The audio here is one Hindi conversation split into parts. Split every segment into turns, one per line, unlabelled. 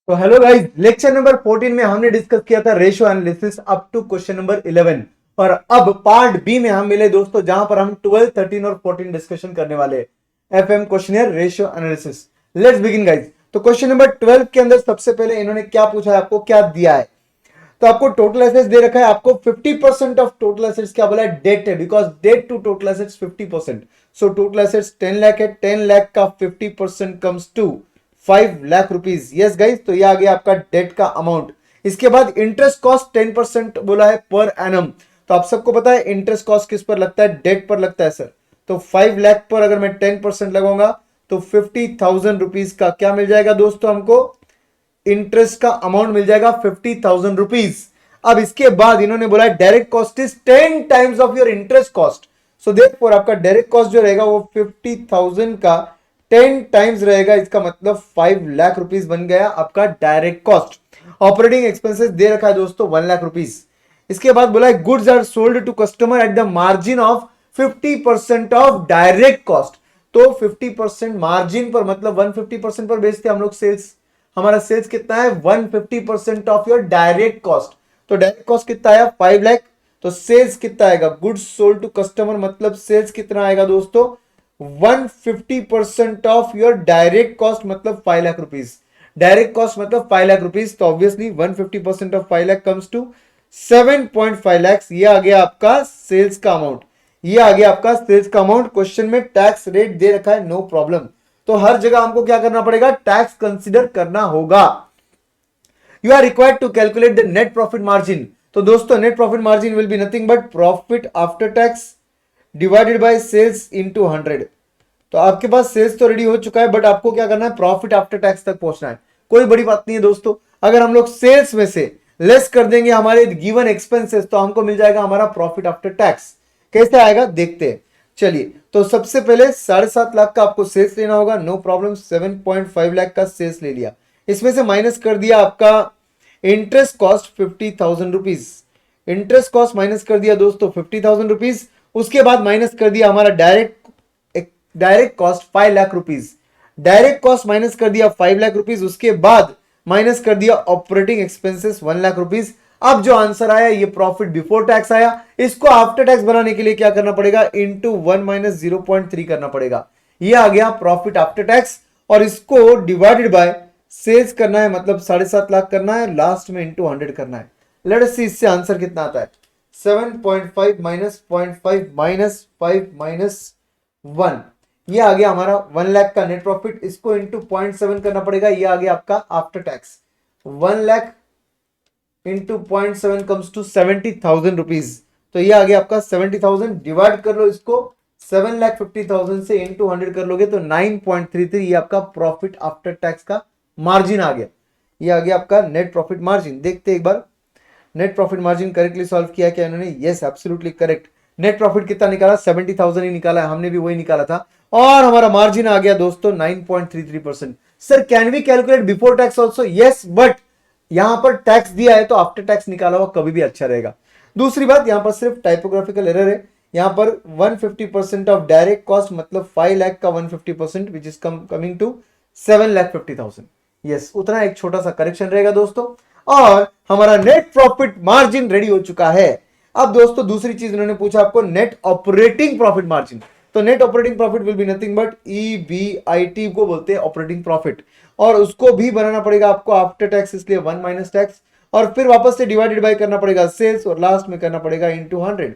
तो हेलो गाइस, लेक्चर नंबर 14 में हमने डिस्कस किया था ratio analysis up to question number 11 और अब पार्ट बी में हम मिले दोस्तों, जहां पर हम 12, 13 और 14 डिस्कशन करने वाले FM questionnaire ratio analysis. Let's begin guys. तो क्वेश्चन नंबर 12 के अंदर सबसे पहले इन्होंने क्या पूछा है, आपको क्या दिया है। तो आपको टोटल एसेट्स दे रखा है, आपको 50% ऑफ टोटल एसेट्स क्या बोला है, डेट है, because debt to total assets 50%। So total assets 10 lakh है, 10 लाख का 50% comes to 5 lakh rupees. Yes guys, तो ये आ गया आपका डेट का अमाउंट। इसके बाद इंटरेस्ट कॉस्ट 10% बोला है पर एनम। तो आप सबको पता है इंटरेस्ट कॉस्ट किस पर लगता है, डेट पर लगता है सर। तो 5 लाख पर अगर मैं 10% लगाऊंगा तो 50,000 रुपीज का क्या मिल जाएगा दोस्तों, हमको इंटरेस्ट का अमाउंट मिल जाएगा 50,000 रुपीज। अब इसके बाद इन्होंने बोला direct cost is 10 times of your interest cost. So therefore आपका डायरेक्ट कॉस्ट जो रहेगा वो 50,000 का 10 टाइम्स रहेगा। इसका मतलब 5 लाख रुपीज बन गया आपका डायरेक्ट कॉस्ट। ऑपरेटिंग एक्सपेंसेस दे रखा है दोस्तों 1 लाख रुपीज। इसके बाद बोला है goods are sold to customer at the margin of 50% of direct cost. तो 50% मार्जिन पर, मतलब 150% पर बेचते हम लोग सेल्स। हमारा सेल्स कितना है, 150% ऑफ योर डायरेक्ट कॉस्ट। तो डायरेक्ट कॉस्ट कितना आया, 5 लाख। तो सेल्स कितना आएगा, गुड्स सोल्ड टू कस्टमर मतलब सेल्स कितना आएगा दोस्तों, 150% ऑफ योर डायरेक्ट कॉस्ट मतलब 5 लाख रुपीज। डायरेक्ट कॉस्ट मतलब 5 लाख रुपीज, तो obviously 150% of 5 lakh comes to 7.5 lakh. ये आ गया आपका सेल्स का अमाउंट। ये आ गया आपका सेल्स का अमाउंट। क्वेश्चन में टैक्स रेट दे रखा है, नो प्रॉब्लम। तो हर जगह हमको क्या करना पड़ेगा, टैक्स कंसीडर करना होगा। You are required to calculate the net profit margin. तो दोस्तों net profit margin will be nothing but profit after tax divided by sales into 100। तो आपके पास सेल्स तो रेडी हो चुका है, बट आपको क्या करना है, प्रॉफिट आफ्टर टैक्स तक पहुंचना है। कोई बड़ी बात नहीं है दोस्तों। अगर हम लोग सेल्स में से लेस कर देंगे हमारे गिवन एक्सपेंसेस, तो हमको मिल जाएगा हमारा प्रॉफिट आफ्टर टैक्स। कैसे आएगा देखते हैं। चलिए, तो सबसे पहले 7.5 लाख का आपको सेल्स लेना होगा, नो प्रॉब्लम। 7.5 लाख का सेल्स ले लिया, इसमें से माइनस कर दिया आपका interest cost 50,000 rupees. Interest cost minus कर दिया दोस्तों 50,000 रुपीज। उसके बाद माइनस कर दिया हमारा direct cost 5 lakh rupees. Direct cost minus कर दिया 5 लाख रुपीज। उसके बाद माइनस कर दिया ऑपरेटिंग एक्सपेंसेस 1 लाख रुपीज। अब जो आंसर आया ये प्रॉफिट बिफोर टैक्स आया। इसको आफ्टर टैक्स बनाने के लिए क्या करना पड़ेगा, इंटू 1 माइनस 0.3 करना पड़ेगा। ये आ गया प्रॉफिट आफ्टर टैक्स। और इसको डिवाइडेड बाय सेल्स करना है, मतलब 7.5 लाख करना है, लास्ट में इंटू 100 करना है। लेट अस सी इससे आंसर कितना आता है। 7.5 माइनस 0.5 माइनस 5 माइनस 1, ये आ गया हमारा 1 लाख का नेट प्रॉफिट। इसको इंटू 0.7 करना पड़ेगा। ये आ गया आपका after tax. 1 lakh into 0.7 comes to 70,000 rupees. तो ये आ गया आपका 70,000। डिवाइड कर लो इसको 7,50,000 से, इंटू 100 कर लोगे तो 9.33। ये आपका प्रॉफिट आफ्टर टैक्स का मार्जिन आ गया। ये आ गया आपका नेट प्रॉफिट मार्जिन। देखते एक बार net profit margin correctly solve किया क्या इन्होंने। Yes, absolutely correct. Net profit कितना निकाला, 70,000 ही निकाला है, हमने भी वही निकाला था। और हमारा मार्जिन आ गया दोस्तों 9.33%। Sir can we calculate before tax also, yes, but यहां पर टैक्स दिया है तो आफ्टर टैक्स निकाला हुआ कभी भी अच्छा रहेगा। दूसरी बात, यहां पर सिर्फ टाइपोग्राफिकल एरर है। यहां पर 150% ऑफ डायरेक्ट कॉस्ट मतलब 5 लाख का 150% which is coming to 7,50,000। Yes, उतना एक छोटा सा करेक्शन रहेगा दोस्तों। और हमारा नेट प्रॉफिट मार्जिन रेडी हो चुका है। अब दोस्तों दूसरी चीज इन्होंने पूछा आपको, नेट ऑपरेटिंग प्रॉफिट मार्जिन। तो net operating profit will be nothing but EBIT को बोलते हैं ऑपरेटिंग प्रॉफिट। और उसको भी बनाना पड़ेगा आपको आफ्टर टैक्स, इसलिए 1 माइनस टैक्स। और फिर वापस से डिवाइडेड बाय करना पड़ेगा सेल्स, और लास्ट में करना पड़ेगा इंटू 100।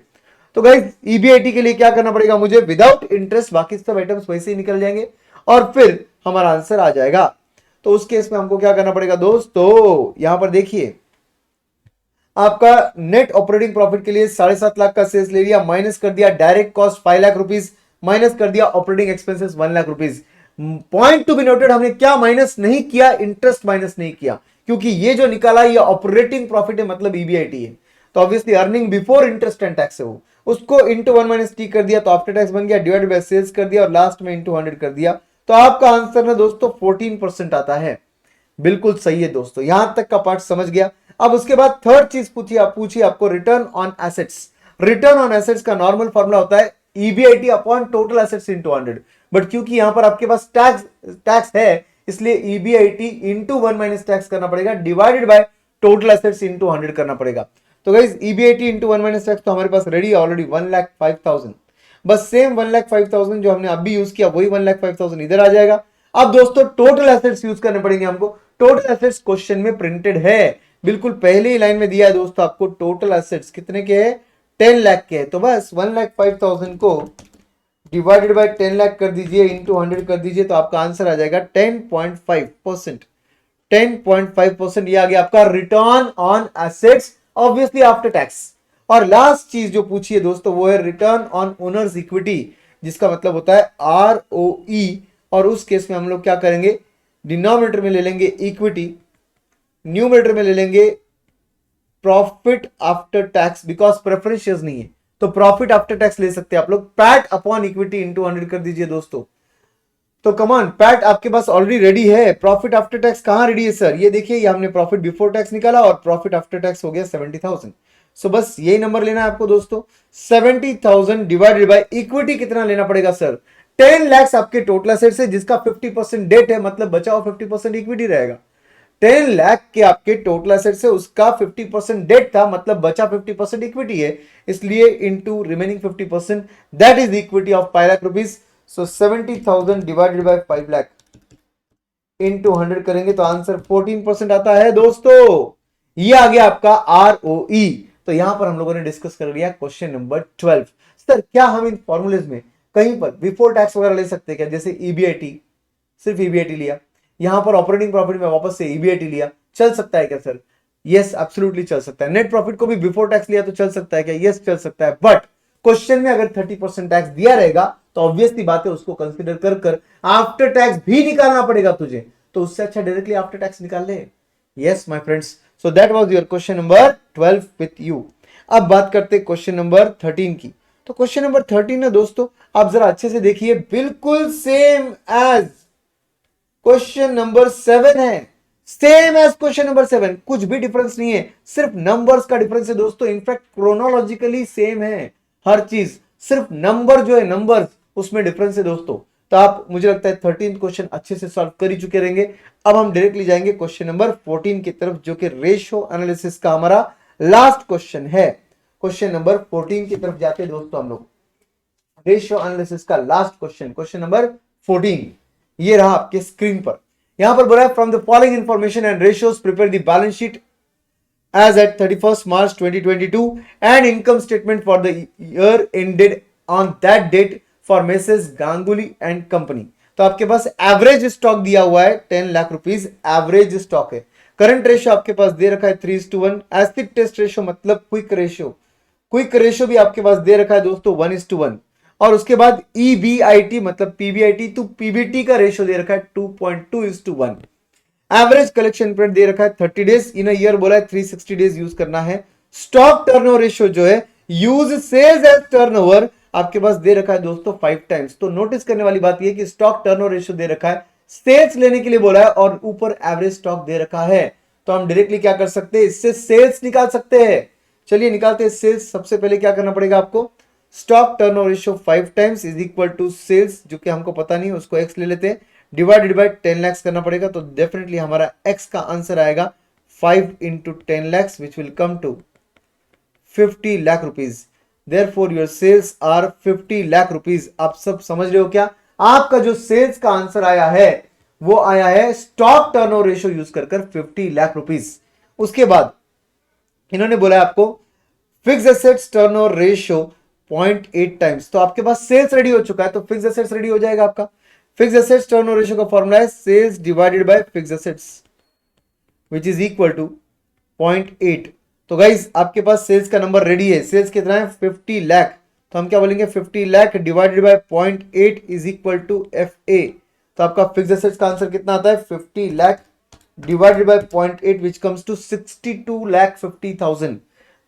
तो गाइस EBIT के लिए क्या करना पड़ेगा मुझे, विदाउट इंटरेस्ट बाकी सब आइटम्स वैसे ही निकल जाएंगे और फिर हमारा आंसर आ जाएगा। तो उस केस में हमको क्या करना पड़ेगा दोस्तों, यहां पर देखिए आपका नेट ऑपरेटिंग प्रॉफिट के लिए 7.5 लाख का सेल्स ले लिया, माइनस कर दिया direct cost 5 lakh rupees, minus कर दिया operating expenses 1 lakh rupees. Point to be noted, हमने क्या माइनस नहीं किया, इंटरेस्ट माइनस नहीं किया, क्योंकि ये जो निकाला ये ऑपरेटिंग प्रॉफिट है मतलब EBIT है। तो obviously earning before interest and tax है वो, उसको इंटू 1 माइनस टी कर दिया तो आफ्टर टैक्स बन गया, डिवाइडेड बाय सेल्स कर दिया और लास्ट में इंटू 100 कर दिया। तो आपका आंसर ना दोस्तों 14% आता है। बिल्कुल सही है दोस्तों, यहां तक का पार्ट समझ गया। अब उसके बाद थर्ड चीज पूछी आपको, return on assets. Return on assets का नॉर्मल फॉर्मूला होता है EBIT upon total assets into 100। But क्योंकि यहां पर आपके पास टैक्स है, इसलिए ईबीआईटी इंटू 1 माइनस टैक्स करना पड़ेगा divided by total assets into 100 करना पड़ेगा। तो guys EBIT into 1 minus tax तो हमारे पास रेडी है ऑलरेडी 1,05,000। बस सेम 1,05,000 जो हमने अभी यूज किया वही 1,05,000 इधर आ जाएगा। अब दोस्तों टोटल एसेट्स यूज करने पड़ेंगे हमको। टोटल एसेट्स क्वेश्चन में प्रिंटेड है, बिल्कुल पहले ही लाइन में दिया है दोस्तों आपको। टोटल एसेट्स कितने के हैं? 10 लाख के है। तो बस 1,05,000 को डिवाइडेड बाय 10 लाख कर दीजिए, इंटू 100 कर दीजिए, तो आपका आंसर आ जाएगा 10.5%। 10.5% ये आ गया आपका return on assets obviously after tax. और लास्ट चीज जो पूछी है दोस्तों वो है रिटर्न ऑन ओनर्स इक्विटी, जिसका मतलब होता है ROE। और उस केस में हम लोग क्या करेंगे, डिनोमिनेटर में ले लेंगे इक्विटी, न्यूमरेटर में ले लेंगे profit after tax, because preference shares नहीं है तो प्रॉफिट आफ्टर टैक्स ले सकते हैं आप लोग। पैट अपॉन इक्विटी इंटू 100 कर दीजिए दोस्तों। तो कमान पैट आपके पास ऑलरेडी रेडी है, प्रॉफिट आफ्टर टैक्स कहां रेडी है सर? ये देखिए, ये हमने प्रॉफिट बिफोर टैक्स निकाला और प्रॉफिट आफ्टर टैक्स हो गया 70,000। सो बस यही नंबर लेना है आपको दोस्तों, 70,000 डिवाइडेड बाय इक्विटी कितना लेना पड़ेगा सर? 10 लाख आपके टोटल एसेट्स है जिसका 50% डेट है, मतलब बचा हुआ 50% इक्विटी रहेगा। 10 लाख के आपके टोटल एसेट्स है, उसका 50% डेट था, मतलब बचा 50% इक्विटी है, इसलिए into remaining 50% that is equity of 5 lakh rupees. So 70,000 divided by 5 lakh into 100 करेंगे तो आंसर 14% आता है दोस्तों। ये आ गया आपका ROE। तो यहां पर हम लोगों ने डिस्कस कर लिया क्वेश्चन नंबर 12। सर क्या हम इन फॉर्मूलेज में कहीं पर बिफोर टैक्स वगैरह ले सकते हैं क्या? जैसे ईबीआईटी, सिर्फ ईबीआईटी लिया, यहां पर ऑपरेटिंग प्रॉफिट में वापस से ईबीआईटी लिया, चल सकता है क्या सर? यस एब्सोल्युटली चल सकता है। नेट प्रॉफिट को भी बिफोर टैक्स लिया तो चल सकता है क्या? यस चल सकता है। बट क्वेश्चन में अगर 30% टैक्स दिया रहेगा तो ऑब्वियसली बात है उसको कंसीडर कर कर आफ्टर टैक्स भी निकालना पड़ेगा तुझे, तो उससे अच्छा डायरेक्टली आफ्टर टैक्स निकाल ले। Yes my friends, so that was your question number 12 with you. अब बात करते हैं क्वेश्चन नंबर 13 की। तो क्वेश्चन नंबर 13 ना दोस्तों आप जरा अच्छे से देखिए, बिल्कुल सेम एज क्वेश्चन नंबर 7 है, सेम एज क्वेश्चन नंबर 7, कुछ भी डिफरेंस नहीं है, सिर्फ नंबर्स का डिफरेंस है दोस्तों। इनफैक्ट क्रोनोलॉजिकली सेम है हर चीज, सिर्फ नंबर जो है नंबर्स उसमें डिफरेंस है दोस्तों। तो आप मुझे लगता है 13 क्वेश्चन अच्छे से सॉल्व कर ही चुके रहेंगे। अब हम डायरेक्टली जाएंगे क्वेश्चन नंबर 14 की तरफ, जो कि रेशियो एनालिसिस का हमारा लास्ट क्वेश्चन है। क्वेश्चन नंबर 14 की तरफ जाते हैं दोस्तों हम लोग, रेशियो एनालिसिस का लास्ट क्वेश्चन, क्वेश्चन नंबर 14 ये रहा आपके स्क्रीन पर। यहां पर बोला है from the following information and ratios prepare the balance sheet as at 31st March 2022 and income statement for the year ended on that date for Mrs. Ganguly and Company। तो आपके पास एवरेज स्टॉक दिया हुआ है 10 लाख रुपीज एवरेज स्टॉक है। करंट रेशियो आपके पास दे रखा है 3:1। एसिड टेस्ट रेशियो मतलब क्विक रेशियो, क्विक रेशियो भी आपके पास दे रखा है दोस्तों 1:1। और उसके बाद EBIT मतलब PBIT टू PBT का रेशियो दे रखा है 2.2:1। एवरेज कलेक्शन पीरियड दे रखा है 30 डेज, इन ईयर बोला है 360 डेज यूज करना है। स्टॉक टर्नओवर रेशियो जो है यूज सेल्स एज टर्नओवर आपके पास दे रखा है दोस्तों 5 टाइम्स। तो नोटिस करने वाली बात यह कि स्टॉक टर्नओवर रेशियो दे रखा है, सेल्स लेने के लिए बोला है और ऊपर एवरेज स्टॉक दे रखा है। तो हम डायरेक्टली क्या कर सकते हैं, इससे सेल्स निकाल सकते हैं। चलिए निकालते हैं सेल्स। सबसे पहले क्या करना पड़ेगा आपको, stock turnover ratio 5 times is equal to sales, जो कि हमको पता नहीं उसको एक्स ले लेते हैं, डिवाइडेड बाय 10 लाख करना पड़ेगा। तो डेफिनेटली हमारा x का आंसर आएगा 5 into 10 lakh which will come to 50 lakh rupees. Therefore your sales are 50 lakh rupees. आप सब समझ रहे हो क्या? आपका जो सेल्स का आंसर आया है वो आया है स्टॉक टर्नओवर रेशियो यूज कर 50 लाख रुपीज। उसके बाद इन्होंने बोला है आपको fix assets turnover ratio 0.8 times. तो आपके पास सेल्स रेडी हो चुका है तो फिक्स एसेट्स रेडी हो जाएगा आपका। फिक्स एसेट्स टर्नओवर रेशियो का फॉर्मूला है sales divided by fix assets which is equal to 0.8। तो गाइस आपके पास सेल्स का नंबर रेडी है। सेल्स कितना है 50 लाख, तो हम क्या बोलेंगे 50 lakh divided by 0.8 is equal to FA। तो आपका फिक्स एसेट्स का आंसर कितना आता है 50 lakh divided by 0.8 which comes to 62,50,000।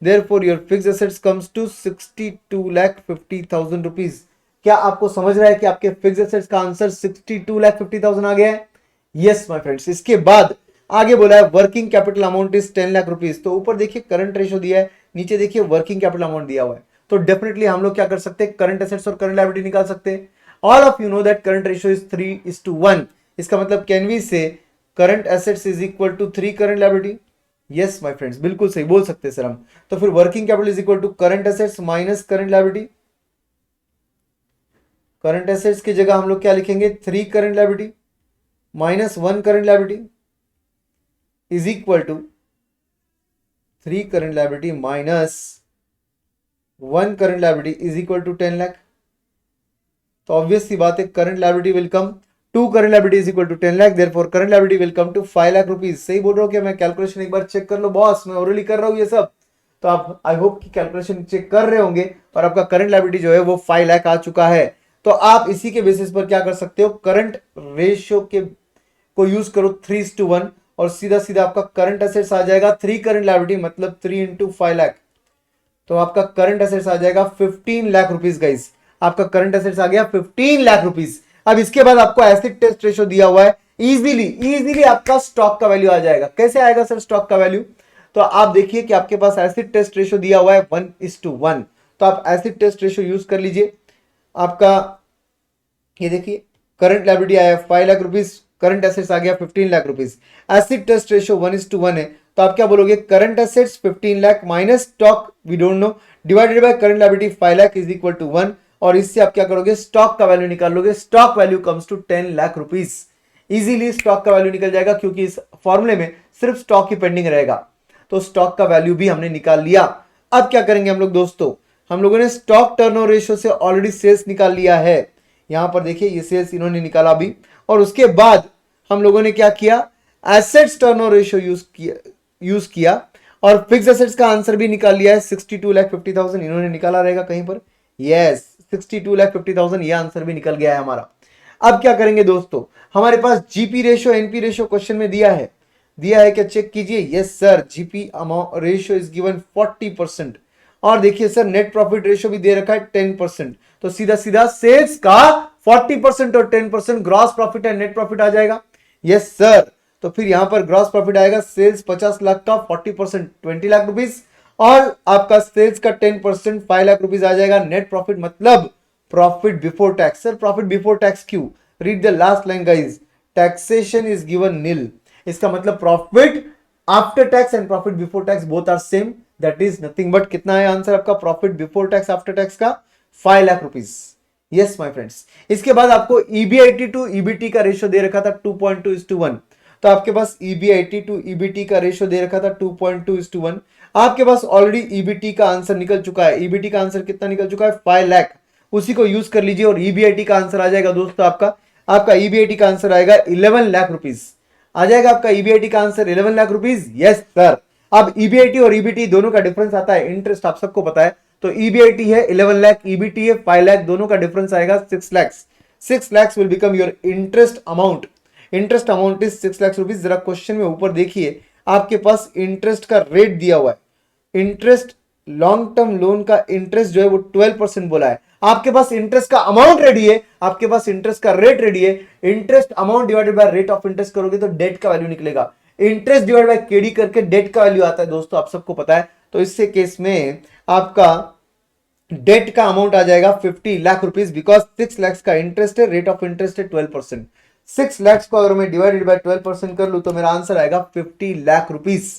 Therefore your fix assets comes to 62,50,000 rupees. क्या आपको समझ रहा है कि आपके फिक्स एसेट्स का आंसर 62,50,000 आ गया है? Yes my friends. इसके बाद आगे बोला है working capital amount is 10 lakh rupees. तो ऊपर देखिए करंट रेशियो दिया है, नीचे देखिए वर्किंग कैपिटल अमाउंट दिया हुआ है। तो डेफिनेटली हम लोग क्या कर सकते हैं, करंट एसेट्स और करंट लायबिलिटी निकाल सकते हैं। All of you know that current ratio is 3:1 इसका मतलब can we say current assets is equal to 3 current liability? Yes my friends, बिल्कुल सही बोल सकते हैं सर हम। तो फिर working capital is equal to current assets minus current liability. Current assets की जगह हम लोग क्या लिखेंगे, 3 current liability minus 1 current liability is equal to 3 current liability minus 1 current liability is equal to 10 lakh. तो ऑब्वियस सी बात है, current liability will come 2 current liability is equal to 10 lakh, therefore current liability will come to 5 lakh rupees. सही बोल रहा हूं क्या मैं? कैलकुलेशन एक बार चेक कर लो बॉस, मैं ओरली कर रहा हूं ये सब, तो आप आई होप कि कैलकुलेशन चेक कर रहे होंगे और आपका करंट लायबिलिटी जो है वो 5 लाख आ चुका है। तो आप इसी के बेसिस पर क्या कर सकते हो, करंट रेशियो के को यूज करो 3:1 और सीधा सीधा आपका करंट एसेट्स आ जाएगा 3 करंट लायबिलिटी मतलब 3 इंटू 5 लाख। तो आपका करंट एसेट्स आ जाएगा 15 लाख रुपीज गाइस। आपका करंट एसेट्स आ गया 15 लाख रुपीज। अब इसके बाद आपको एसिड टेस्ट रेशियो दिया हुआ है, इजीली आपका स्टॉक का वैल्यू आ जाएगा। कैसे आएगा सर स्टॉक का वैल्यू? तो आप देखिए कि आपके पास एसिड टेस्ट रेशियो दिया हुआ है 1:1, तो आप एसिड टेस्ट रेशियो यूज कर लीजिए। आपका ये देखिए करंट लायबिलिटी आया 5 लाख रुपीज, करंट एसेट्स आ गया 15 lakh rupees. Acid test ratio 1:1 है, तो आप क्या बोलोगे, current assets 15 lakh minus stock we don't know divided by current liability 5 lakh is equal to 1, और इससे आप क्या करोगे, स्टॉक का वैल्यू निकाल लोगे। Stock value comes to 10 lakh rupees. Easily stock का वैल्यू निकल जाएगा, क्योंकि इस फॉर्मूले में सिर्फ स्टॉक ही पेंडिंग रहेगा। तो स्टॉक का वैल्यू भी हमने निकाल लिया। अब क्या करेंगे हम लोग दोस्तों, हम लोगों ने स्टॉक टर्नओवर रेशियो से ऑलरेडी सेल्स निकाल लिया है। यहां पर देखिए ये सेल्स इन्होंने निकाला अभी, और उसके बाद हम लोगों ने क्या किया, एसेट्स टर्नओवर रेशियो यूज किया और फिक्स एसेट्स का आंसर भी निकाल लिया है 62,50,000 इन्होंने निकाला रहेगा कहीं पर। यस 62,50,000 ये आंसर भी निकल गया है हमारा। अब क्या करेंगे दोस्तों, हमारे पास GP ratio NP ratio question में दिया है क्या, चेक कीजिए। Yes sir, GP ratio is given 40%, और देखिए सर नेट प्रॉफिट रेशियो भी दे रखा है 10%। तो सीधा सीधा सेल्स का 40% और 10% gross profit and net profit आ जाएगा। यस सर, तो फिर यहां पर ग्रॉस प्रॉफिट आएगा सेल्स 50 लाख का 40% 20 लाख रुपीज, और आपका सेल्स का 10% 5 लाख रुपीज आ जाएगा। नेट प्रॉफिट मतलब profit before tax. Sir profit before tax क्यों? Read the last line guys, taxation is given nil. इसका मतलब profit after tax and profit before tax both are same, that is nothing but कितना है आंसर आपका profit before tax after tax का 5 lakh rupees. Yes my friends, इसके बाद आपको ईबीआईटी टू ईबीटी का रेशियो दे रखा था 2.2:1, तो आपके पास ईबीआईटी टू ईबीटी का रेशियो दे रखा था 2.2:1। आपके पास ऑलरेडी ईबीटी का आंसर निकल चुका है। ईबीटी का आंसर कितना निकल चुका है, 5 लाख, उसी को यूज कर लीजिए और ईबीआईटी का आंसर आ जाएगा दोस्तों आपका ईबीआईटी का आंसर आएगा 11 लाख रुपीज। आ जाएगा आपका ईबीआईटी का answer 11 lakh rupees. Yes sir, अब ईबीआईटी और ईबीटी दोनों का डिफरेंस आता है, इंटरेस्ट आप सबको पता है। तो ईबीआईटी है 11 लाख, ईबीटी है 5 लाख, दोनों का डिफरेंस आएगा 6 lakh. 6 lakh will become your interest amount. Interest amount is 6 lakh rupees. जरा क्वेश्चन में ऊपर देखिए, आपके पास इंटरेस्ट का रेट दिया हुआ है। इंटरेस्ट लॉन्ग टर्म लोन का इंटरेस्ट जो है वो 12% बोला है। आपके पास इंटरेस्ट का अमाउंट रेडी है, आपके पास इंटरेस्ट का रेट रेडी है। Interest amount divided by rate of interest करोगे तो डेट का वैल्यू निकलेगा। इंटरेस्ट डिवाइड बाय केडी करके डेट का वैल्यू आता है दोस्तों, आप सबको पता है। तो इससे केस में आपका डेट का अमाउंट आ जाएगा 50 लाख रुपीज, बिकॉज 6 लाख का इंटरेस्ट है, रेट ऑफ इंटरेस्ट है 12%। 6 लाख को अगर मैं डिवाइडेड बाय 12% कर लूं तो मेरा आंसर आएगा 50 लाख रुपीज।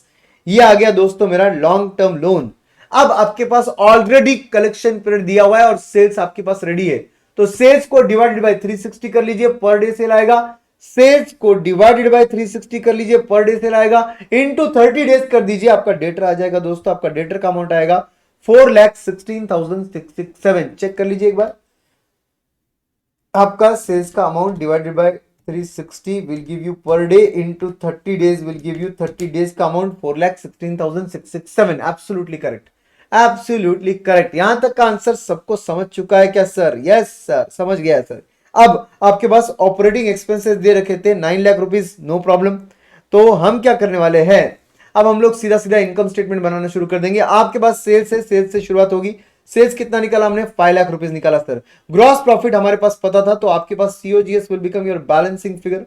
ये आ गया दोस्तों मेरा लॉन्ग टर्म लोन। अब आपके पास ऑलरेडी कलेक्शन पीरियड दिया हुआ है और सेल्स आपके पास रेडी है, तो सेल्स को डिवाइडेड बाय 360 कर लीजिए, पर डे सेल आएगा। सेल्स को डिवाइडेड बाय 360 कर लीजिए, पर डे सेल आएगा, इनटू 30 डेज कर दीजिए, आपका डेटर आ जाएगा दोस्तों। आपका डेटर का अमाउंट आएगा 4,16,667। चेक कर लीजिए एक बार, आपका सेल्स का amount divided by 360 will give you per day into 30 days will give you 30 days का amount 4,16,667। Absolutely correct, absolutely correct. यहां तक का आंसर सबको समझ चुका है क्या सर? यस सर, समझ गया सर। अब आपके पास ऑपरेटिंग एक्सपेंसेस दे रखे थे 9 लाख रुपीज, नो प्रॉब्लम। तो हम क्या करने वाले हैं, अब हम लोग सीधा सीधा इनकम स्टेटमेंट बनाना शुरू कर देंगे। आपके पास सेल्स है, सेल्स से शुरुआत होगी। सेल्स कितना निकाला हमने, 5 लाख रुपीज निकाला सर। ग्रॉस प्रॉफिट हमारे पास पता था, तो आपके पास COGS will become your balancing figure.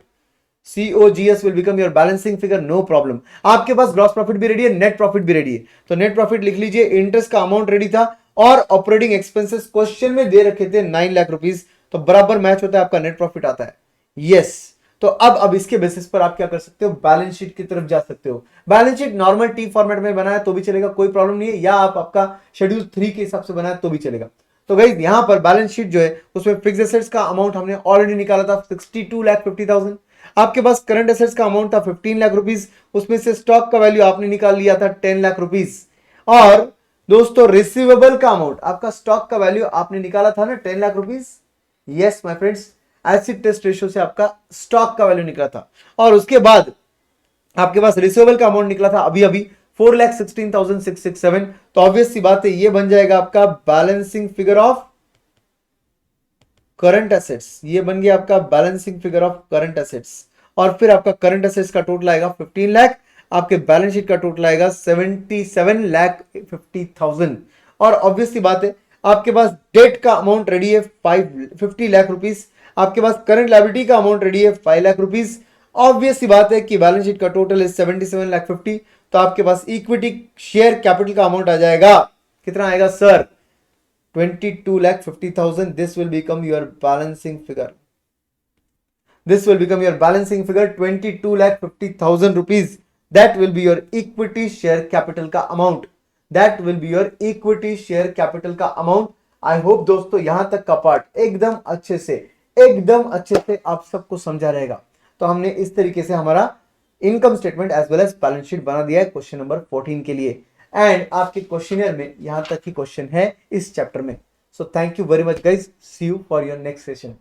COGS will become your balancing figure, no problem। आपके पास ग्रॉस प्रॉफिट भी रेडी है, नेट प्रॉफिट भी रेडी है। तो नेट प्रॉफिट लिख लीजिए, इंटरेस्ट का अमाउंट रेडी था और ऑपरेटिंग एक्सपेंसेस क्वेश्चन में दे रखे थे 9 लाख रुपीज, तो बराबर मैच होता है, आपका नेट प्रॉफिट आता है। यस, तो अब इसके बेसिस पर आप क्या कर सकते हो, बैलेंस शीट की तरफ जा सकते हो। Balance sheet normal T format में बनाया तो भी चलेगा, कोई प्रॉब्लम नहीं है, या आप आपका शेड्यूल 3 के हिसाब से बनाया तो भी चलेगा। तो गाइस यहां पर बैलेंस शीट जो है उसमें फिक्स एसेट्स का अमाउंट हमने ऑलरेडी निकाला था 62,50,000। आपके पास करंट एसेट्स का अमाउंट था 15 लाख रुपीज, उसमें से स्टॉक का वैल्यू आपने निकाल लिया था 10 लाख रुपीज। और दोस्तों रिसीवेबल का अमाउंट, आपका स्टॉक का वैल्यू आपने निकाला था ना 10 lakh rupees. Yes my friends, acid test ratio से आपका स्टॉक का वैल्यू निकला था। और उसके बाद आपके पास रिसीवेबल का अमाउंट निकला था अभी अभी 4,16,667। तो ऑब्वियस सी बात है ये बन जाएगा आपका balancing figure of current assets, ये बन गया आपका balancing figure of current assets. और फिर आपका करंट एसेट्स का टोटल आएगा 15 लाख, आपके बैलेंस शीट का टोटल आएगा 77,50,000। और ऑब्वियसली बात है आपके पास डेट का अमाउंट रेडी है 50 लाख रुपीस, आपके पास करंट लायबिलिटी का अमाउंट रेडी है 5 लाख रुपीस। ऑब्वियस सी बात है कि बैलेंस शीट का टोटल है 77,50,000। तो आपके पास इक्विटी शेयर कैपिटल का अमाउंट आ जाएगा, कितना आएगा sir, 22,50,000. This will become your balancing figure. This will become your balancing figure 22,50,000 rupees. That will be your equity share capital का amount. That will be your equity share capital का amount. I hope दोस्तों यहां तक का पार्ट एकदम अच्छे से आप सबको समझा रहेगा। तो हमने इस तरीके से हमारा income statement as well as balance sheet बना दिया है क्वेश्चन नंबर 14 के लिए। एंड आपके क्वेश्चनियर में यहां तक ही क्वेश्चन है इस चैप्टर में। So thank you very much guys, see you for your next session.